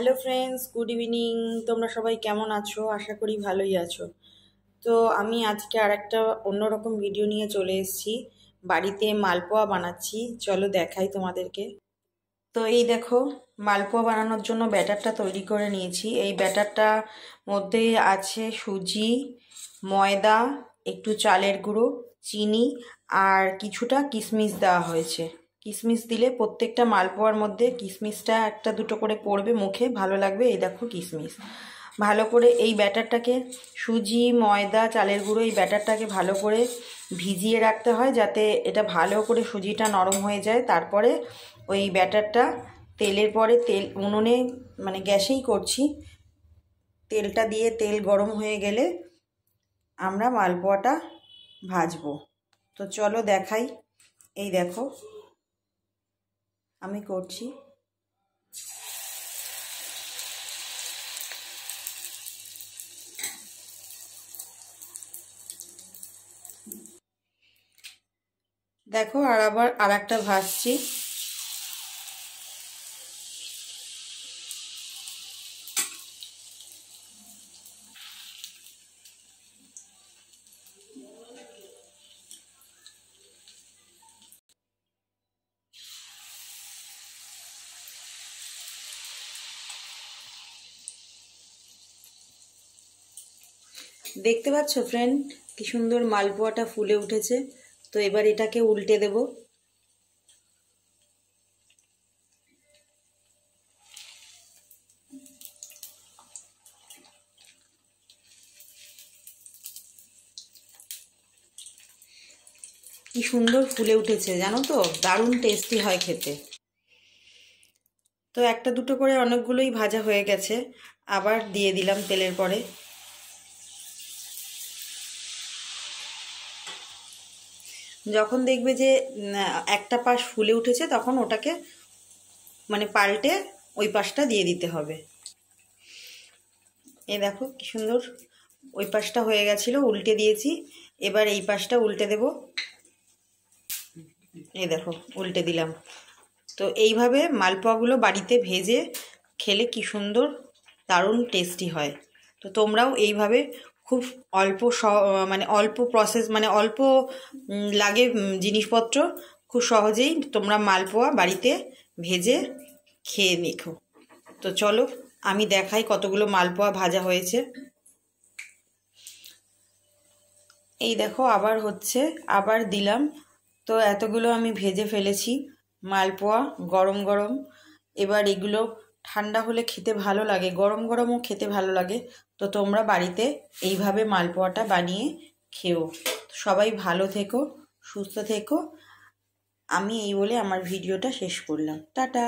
Hello friends, good evening. তোমরা সবাই কেমন আছো? আশা করি ভালোই আছো। তো আমি আজকে আর একটা অন্যরকম ভিডিও নিয়ে চলে এসেছি। বাড়িতে মালপোয়া বানাচ্ছি, চলো দেখাই তোমাদেরকে। তো এই দেখো, মালপোয়া বানানোর জন্য ব্যাটারটা তৈরি করে নিয়েছি। এই ব্যাটারটা মধ্যে আছে সুজি, ময়দা, একটু চালের গুঁড়ো, চিনি আর কিছুটা কিশমিশ দেওয়া হয়েছে। কিশমিশ দিলে প্রত্যেকটা মালপোয়ার মধ্যে কিশমিশটা একটা দুটো করে পড়বে, মুখে ভালো লাগবে। এই দেখো কিশমিশ। ভালো করে এই ব্যাটারটাকে, সুজি, ময়দা, চালের গুঁড়ো, এই ব্যাটারটাকে ভালো করে ভিজিয়ে রাখতে হয়, যাতে এটা ভালো করে সুজিটা নরম হয়ে যায়। তারপরে ওই ব্যাটারটা তেলের পরে উনুনে মানে গ্যাসেই করছি, তেলটা দিয়ে তেল গরম হয়ে গেলে আমরা মালপোয়াটা ভাজবো। তো চলো দেখাই। এই দেখো আমি করছি। দেখো আবার আর একটা ভাজছি। দেখতে পাচ্ছ ফ্রেন্ড, কি সুন্দর মালপোয়াটা ফুলে উঠেছে। তো এবার এটাকে উল্টে দেব। কি সুন্দর ফুলে উঠেছে জানো তো, দারুণ টেস্টি হয় খেতে। তো একটা দুটো করে অনেকগুলোই ভাজা হয়ে গেছে, আবার দিয়ে দিলাম তেলের পরে। যখন দেখবে যে একটা পাশ ফুলে উঠেছে, তখন ওটাকে মানে পাল্টে ওই পাশটা দিয়ে দিতে হবে। এই দেখো কি সুন্দর ওই পাশটা হয়ে গেছিলো, উল্টে দিয়েছি। এবার এই পাশটা উল্টে দেব। এই দেখো উল্টে দিলাম। তো এইভাবে মালপোয়াগুলো বাড়িতে ভেজে খেলে কি সুন্দর দারুণ টেস্টি হয়। তো তোমরাও এইভাবে খুব অল্প মানে অল্প প্রসেস, মানে অল্প লাগে জিনিসপত্র, খুব সহজেই তোমরা মালপোয়া বাড়িতে ভেজে খেয়ে দেখো। তো চলো আমি দেখাই কতগুলো মালপোয়া ভাজা হয়েছে। এই দেখো আবার হচ্ছে, আবার দিলাম। তো এতগুলো আমি ভেজে ফেলেছি মালপোয়া, গরম গরম। এবার এগুলো ঠান্ডা হলে খেতে ভালো লাগে, গরম গরমও খেতে ভালো লাগে। তো তোমরা বাড়িতে এইভাবে মালপোয়াটা বানিয়ে খেও। সবাই ভালো থেকো, সুস্থ থেকো। আমি এই বলে আমার ভিডিওটা শেষ করলাম। টাটা।